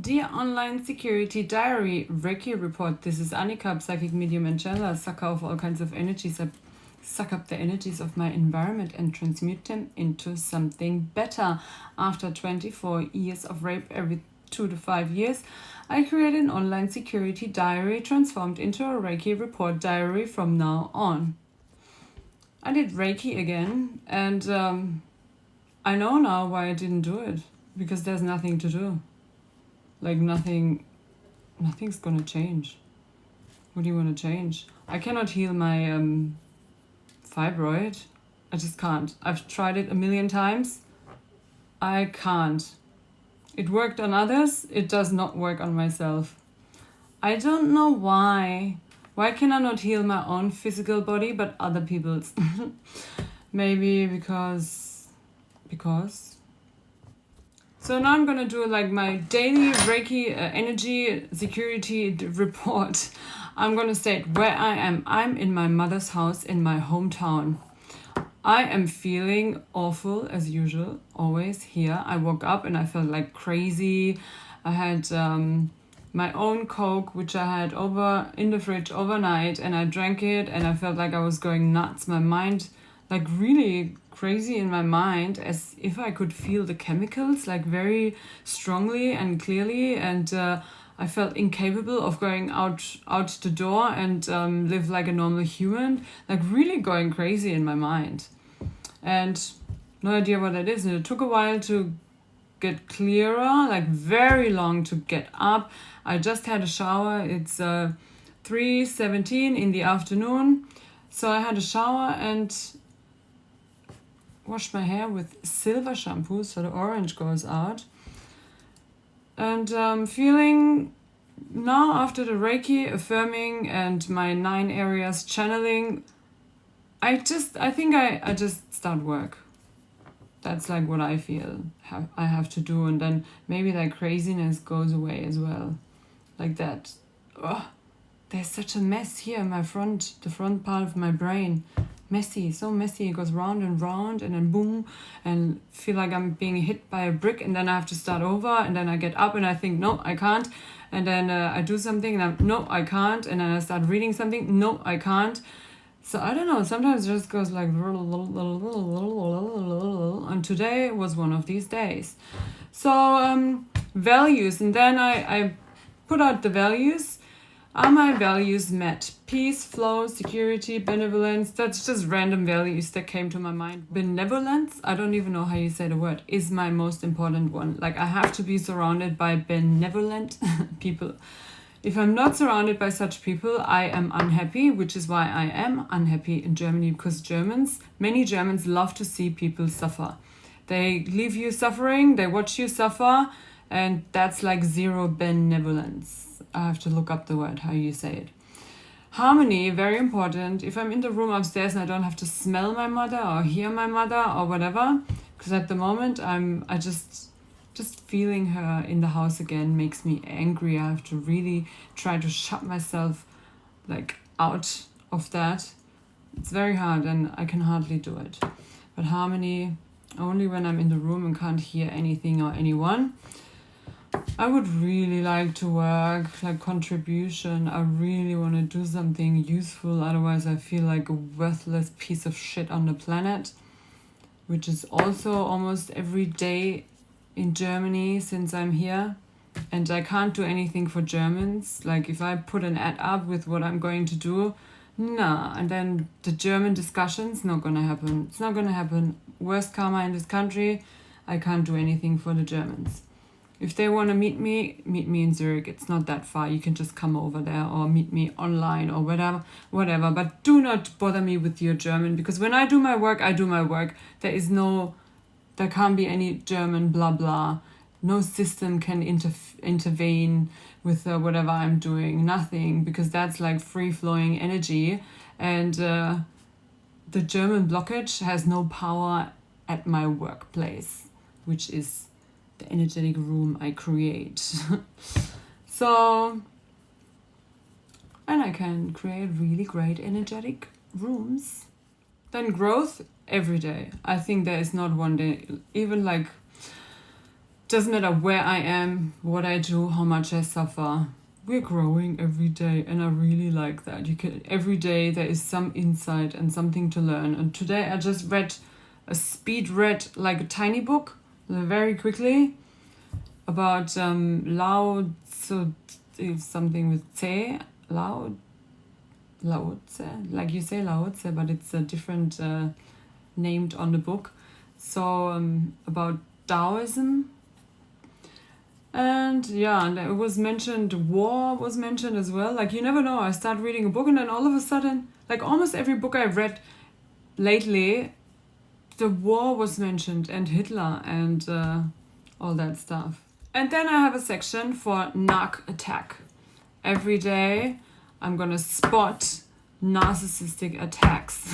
Dear Online Security Diary Reiki Report, this is Annika, psychic medium and channeler, sucker of all kinds of energies. I suck up the energies of my environment and transmute them into something better. After 24 years of rape every 2 to 5 years, I created an online security diary transformed into a Reiki report diary from now on. I did Reiki again, and I know now why I didn't do it. Because there's nothing to do. Like nothing's gonna change. What do you want to change? I cannot heal my fibroid. I just can't. I've tried it a million times. I can't. It worked on others. It does not work on myself. I don't know why. Why can I not heal my own physical body but other people's? Maybe because... So now I'm gonna do like my daily Reiki energy security report. I'm gonna state where I am. I'm in my mother's house in my hometown. I am feeling awful as usual, always here. I woke up and I felt like crazy. I had my own Coke, which I had over in the fridge overnight, and I drank it and I felt like I was going nuts. My mind, like really crazy in my mind, as if I could feel the chemicals like very strongly and clearly, and I felt incapable of going out the door and live like a normal human, like really going crazy in my mind. And no idea what that is, and it took a while to get clearer, like very long to get up. I just had a shower. It's 3:17 in the afternoon, so I had a shower and washed my hair with silver shampoo so the orange goes out. And feeling now, after the Reiki affirming and my 9 areas channeling, I think I just start work. That's like what I feel I have to do, and then maybe that craziness goes away as well. Like that. Ugh, there's such a mess here in the front part of my brain. Messy, so messy. It goes round and then boom, and feel like I'm being hit by a brick, and then I have to start over, and then I get up and I think, no, I can't, and then I do something and no, I can't, and then I start reading something, no, I can't. So I don't know, sometimes it just goes like, and today was one of these days. So values, and then I put out the values. Are my values met? Peace, flow, security, benevolence. That's just random values that came to my mind. Benevolence, I don't even know how you say the word, is my most important one. Like I have to be surrounded by benevolent people. If I'm not surrounded by such people, I am unhappy, which is why I am unhappy in Germany, because many Germans love to see people suffer. They leave you suffering, they watch you suffer, and that's like zero benevolence. I have to look up the word, how you say it. Harmony, very important. If I'm in the room upstairs and I don't have to smell my mother or hear my mother or whatever, because at the moment I just feeling her in the house again makes me angry. I have to really try to shut myself like out of that. It's very hard and I can hardly do it. But harmony, only when I'm in the room and can't hear anything or anyone. I would really like to work, like contribution. I really want to do something useful. Otherwise, I feel like a worthless piece of shit on the planet, which is also almost every day in Germany since I'm here. And I can't do anything for Germans. Like if I put an ad up with what I'm going to do, nah. And then the German discussion's not going to happen. It's not going to happen. Worst karma in this country. I can't do anything for the Germans. If they want to meet me in Zurich. It's not that far. You can just come over there or meet me online or whatever. But do not bother me with your German, because when I do my work, I do my work. There can't be any German blah blah. No system can intervene with whatever I'm doing. Nothing, because that's like free-flowing energy. And the German blockage has no power at my workplace, which is the energetic room I create. So, and I can create really great energetic rooms. Then growth every day. I think there is not one day, even like Doesn't matter where I am, what I do, how much I suffer. We're growing every day, and I really like that. Every day there is some insight and something to learn. And today I just speed read like a tiny book, very quickly, about Lao Tzu, something with Tse, Lao Tse, like you say Lao Tse, but it's a different named on the book. So about Taoism. And yeah, and it was mentioned, war was mentioned as well. Like, you never know, I start reading a book and then all of a sudden, like almost every book I've read lately, the war was mentioned and Hitler and all that stuff. And then I have a section for narc attack. Every day I'm gonna spot narcissistic attacks.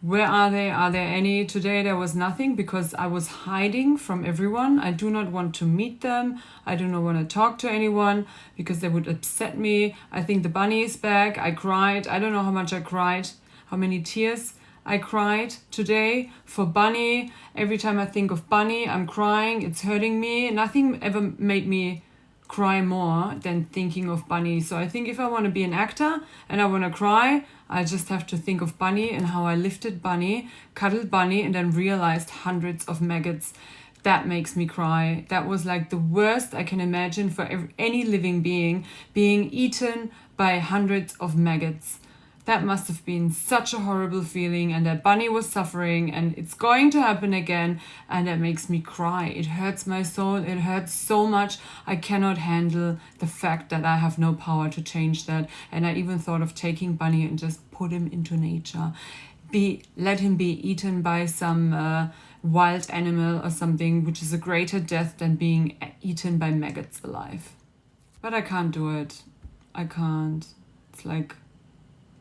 Where are they? Are there any? Today there was nothing because I was hiding from everyone. I do not want to meet them. I do not want to talk to anyone because they would upset me. I think the bunny is back. I cried. I don't know how much I cried, how many tears I cried today for Bunny. Every time I think of Bunny, I'm crying. It's hurting me. Nothing ever made me cry more than thinking of Bunny. So I think if I want to be an actor and I want to cry, I just have to think of Bunny and how I lifted Bunny, cuddled Bunny, and then realized hundreds of maggots. That makes me cry. That was like the worst I can imagine for any living being eaten by hundreds of maggots. That must have been such a horrible feeling, and that Bunny was suffering, and it's going to happen again, and that makes me cry. It hurts my soul. It hurts so much. I cannot handle the fact that I have no power to change that. And I even thought of taking Bunny and just put him into nature. Let him be eaten by some wild animal or something, which is a greater death than being eaten by maggots alive. But I can't do it. I can't. It's like,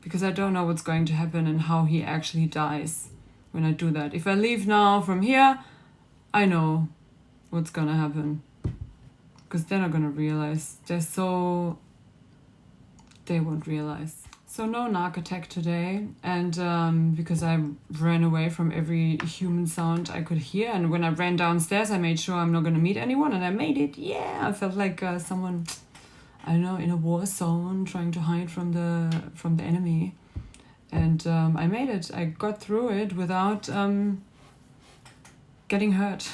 because I don't know what's going to happen and how he actually dies when I do that. If I leave now from here, I know what's gonna happen. Because they're not gonna realize. They won't realize. So no narc attack today. And because I ran away from every human sound I could hear. And when I ran downstairs, I made sure I'm not gonna meet anyone. And I made it. Yeah, I felt like someone, I don't know, in a war zone, trying to hide from the enemy. And I made it. I got through it without getting hurt.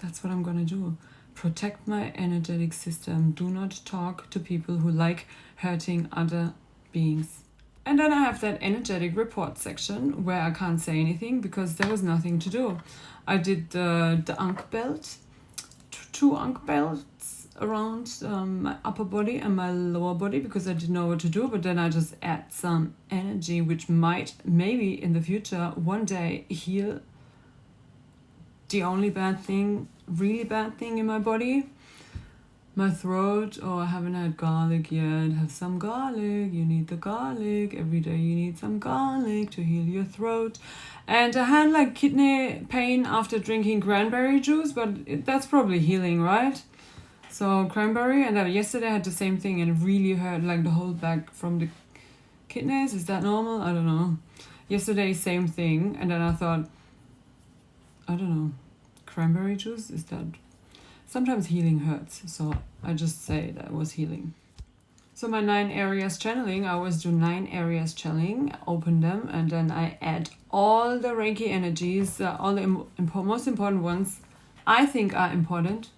That's what I'm gonna do. Protect my energetic system. Do not talk to people who like hurting other beings. And then I have that energetic report section where I can't say anything because there was nothing to do. I did the Ankh belt, 2 Ankh belts around my upper body and my lower body because I didn't know what to do, but then I just add some energy which might maybe in the future one day heal the only really bad thing in my body, my throat. Oh, I haven't had garlic yet. Have some garlic. You need the garlic. Every day you need some garlic to heal your throat. And I had like kidney pain after drinking cranberry juice, but that's probably healing, right? So cranberry, and yesterday I had the same thing and it really hurt like the whole back from the kidneys. Is that normal? I don't know. Yesterday, same thing. And then I thought, I don't know, cranberry juice, is that? Sometimes healing hurts. So I just say that was healing. So my 9 areas channeling, I always do 9 areas channeling, open them, and then I add all the Reiki energies, all the most important ones I think are important.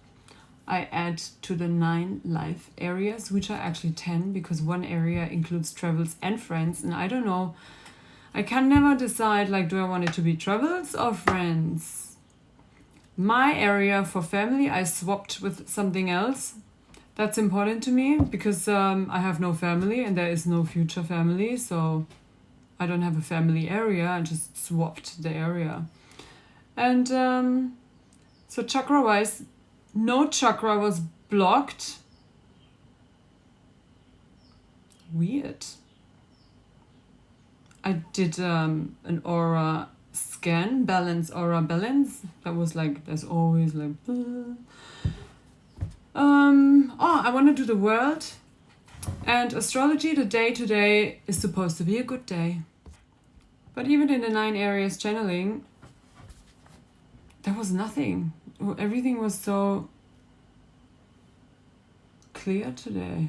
I add to the 9 life areas, which are actually 10 because one area includes travels and friends. And I don't know, I can never decide, like, do I want it to be travels or friends? My area for family, I swapped with something else. That's important to me because I have no family and there is no future family. So I don't have a family area. I just swapped the area. And so chakra-wise, no chakra was blocked. Weird. I did an aura scan, aura balance. That was like, there's always like... I want to do the world. And astrology, the day today is supposed to be a good day. But even in the 9 areas channeling, there was nothing. everything was so clear today.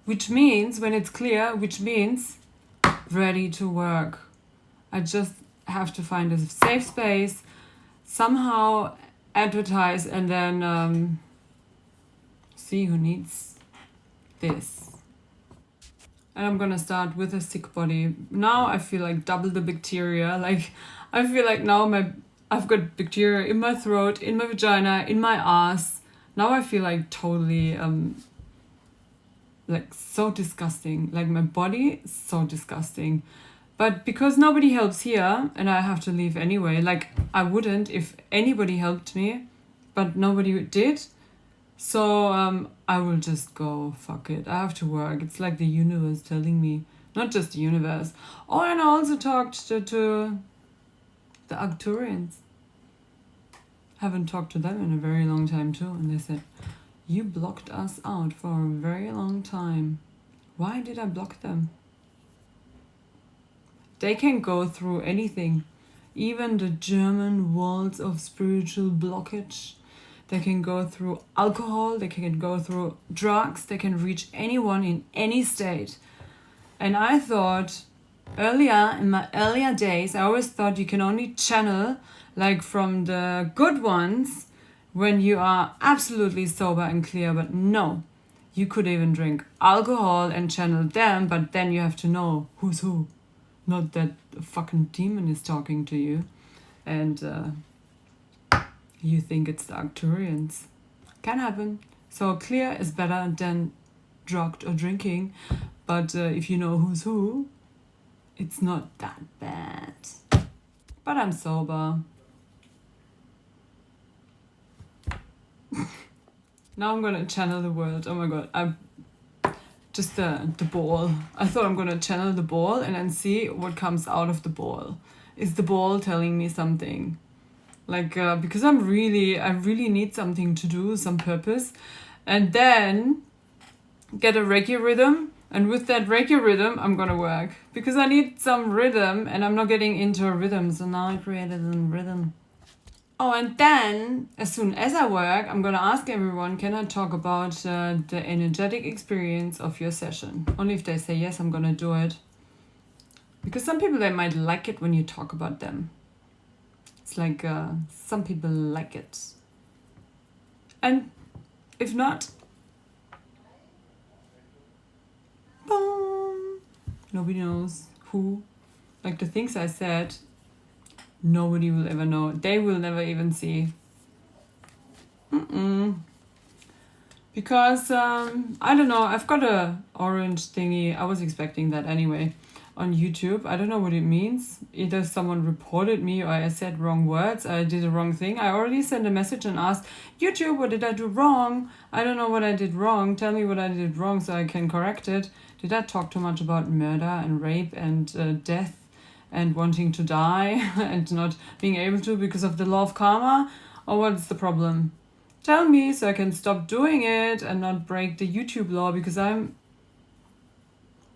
Which means, when it's clear, which means ready to work. I just have to find a safe space, somehow advertise, and then see who needs this. And I'm gonna start with a sick body. Now I feel like double the bacteria. Like, I feel like now I've got bacteria in my throat, in my vagina, in my ass. Now I feel like totally like so disgusting. Like, my body is so disgusting. But because nobody helps here and I have to leave anyway, like, I wouldn't if anybody helped me, but nobody did. So I will just go, fuck it. I have to work. It's like the universe telling me. Not just the universe. Oh, and I also talked to the Arcturians. Haven't talked to them in a very long time too. And they said, you blocked us out for a very long time. Why did I block them? They can go through anything. Even the German walls of spiritual blockage. They can go through alcohol, they can go through drugs, they can reach anyone in any state. And I thought, in my earlier days, I always thought you can only channel, like, from the good ones when you are absolutely sober and clear. But no, you could even drink alcohol and channel them, but then you have to know who's who. Not that the fucking demon is talking to you. And you think it's the Arcturians. Can happen. So clear is better than drugged or drinking. But if you know who's who, it's not that bad. But I'm sober. Now I'm gonna channel the world. Oh my god, I'm just the ball. I thought I'm gonna channel the ball and then see what comes out of the ball. Is the ball telling me something? Like, because I really need something to do, some purpose. And then get a Reiki rhythm. And with that Reiki rhythm, I'm gonna work. Because I need some rhythm and I'm not getting into a rhythm. So now I created a rhythm. Oh, and then, as soon as I work, I'm gonna ask everyone, can I talk about the energetic experience of your session? Only if they say yes, I'm gonna do it. Because some people, they might like it when you talk about them. It's like some people like it. And if not, boom, nobody knows who. Like, the things I said, nobody will ever know. They will never even see. Because, I don't know, I've got a orange thingy. I was expecting that anyway. On YouTube. I don't know what it means. Either someone reported me or I said wrong words. I did the wrong thing. I already sent a message and asked, YouTube, what did I do wrong? I don't know what I did wrong. Tell me what I did wrong so I can correct it. Did I talk too much about murder and rape and death and wanting to die and not being able to because of the law of karma? Or what's the problem? Tell me so I can stop doing it and not break the YouTube law, because I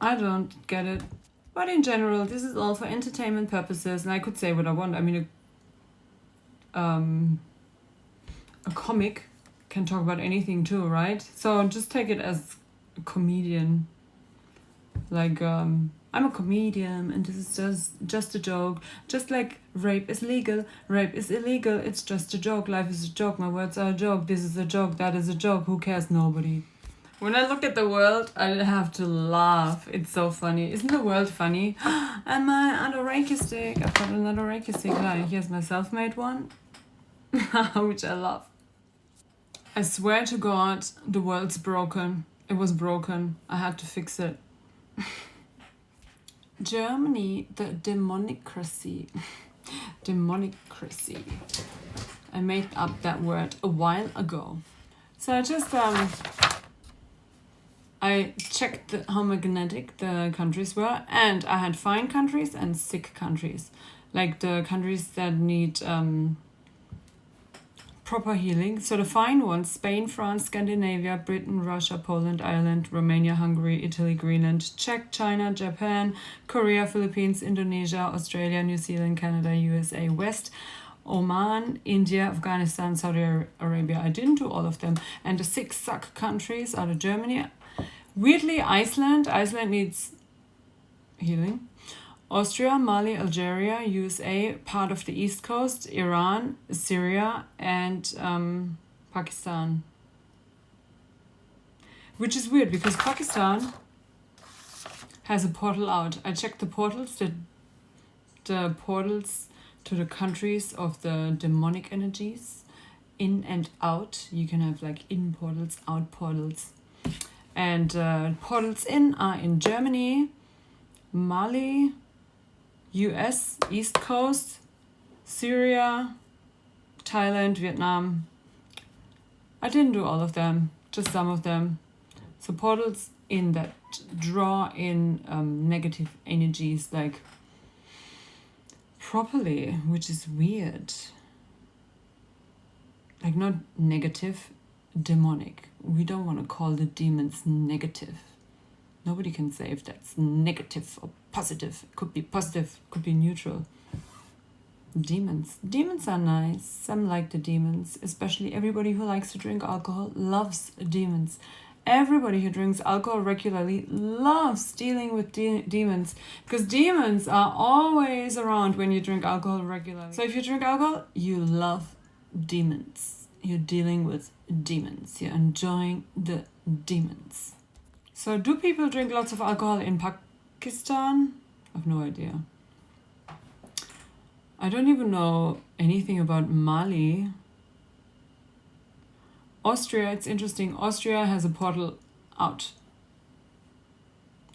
don't get it. But in general, this is all for entertainment purposes, and I could say what I want. I mean, a comic can talk about anything too, right? So just take it as a comedian. Like, I'm a comedian, and this is just a joke. Just like rape is legal, rape is illegal. It's just a joke. Life is a joke. My words are a joke. This is a joke. That is a joke. Who cares? Nobody. When I look at the world, I have to laugh. It's so funny. Isn't the world funny? And my other Reiki stick. I've got another Reiki stick. Here's my self-made one, which I love. I swear to God, the world's broken. It was broken. I had to fix it. Germany, the demonicracy. Demonicracy. I made up that word a while ago. So I just... I checked how magnetic the countries were, and I had fine countries and sick countries. Like the countries that need proper healing. So the fine ones: Spain, France, Scandinavia, Britain, Russia, Poland, Ireland, Romania, Hungary, Italy, Greenland, Czech, China, Japan, Korea, Philippines, Indonesia, Australia, New Zealand, Canada, USA, West, Oman, India, Afghanistan, Saudi Arabia. I didn't do all of them. And the 6 suck countries out of Germany. Weirdly, Iceland needs healing. Austria, Mali, Algeria, USA, part of the East Coast, Iran, Syria, and Pakistan. Which is weird because Pakistan has a portal out. I checked the portals, the portals to the countries of the demonic energies, in and out. You can have like in portals, out portals. And portals in are in Germany, Mali, US, East Coast, Syria, Thailand, Vietnam. I didn't do all of them, just some of them. So portals in that draw in negative energies like properly, which is weird. Like not negative, demonic. We don't want to call the demons negative. Nobody can say if that's negative or positive. It could be positive, could be neutral. Demons. Demons are nice. Some like the demons. Especially everybody who likes to drink alcohol loves demons. Everybody who drinks alcohol regularly loves dealing with demons. Because demons are always around when you drink alcohol regularly. So if you drink alcohol, you love demons. You're dealing with demons. You're enjoying the demons. So do people drink lots of alcohol in Pakistan? I have no idea. I don't even know anything about Mali. Austria, it's interesting. Austria has a portal out.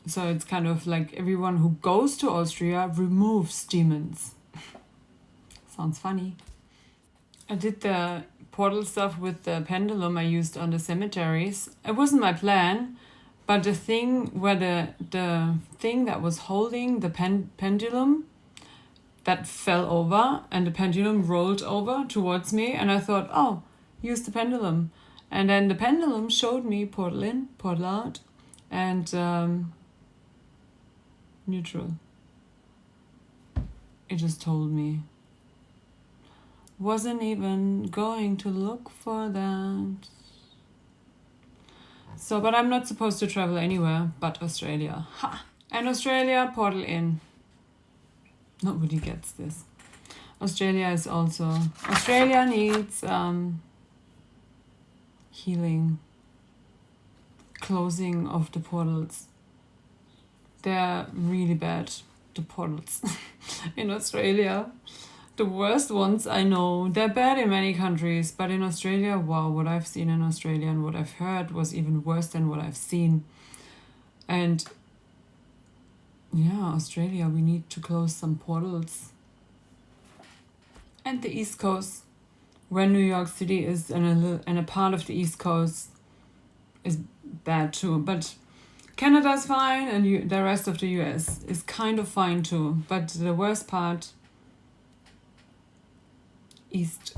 So it's kind of like everyone who goes to Austria removes demons. Sounds funny. I did the portal stuff with the pendulum I used on the cemeteries. It wasn't my plan, but the thing where the thing that was holding the pendulum, that fell over and the pendulum rolled over towards me, and I thought, oh, use the pendulum. And then the pendulum showed me portal in, portal out, and neutral. It just told me. Wasn't even going to look for that. So, but I'm not supposed to travel anywhere but Australia. Ha! And Australia, portal in. Nobody gets this. Australia is also... Australia needs healing. Closing of the portals. They're really bad, the portals in Australia. The worst ones I know. They're bad in many countries, but in Australia, wow, what I've seen in Australia and what I've heard was even worse than what I've seen. And yeah, Australia, we need to close some portals. And the East Coast, where New York City is, and a part of the East Coast is bad too. But Canada's fine, and the rest of the US is kind of fine too. But the worst part, East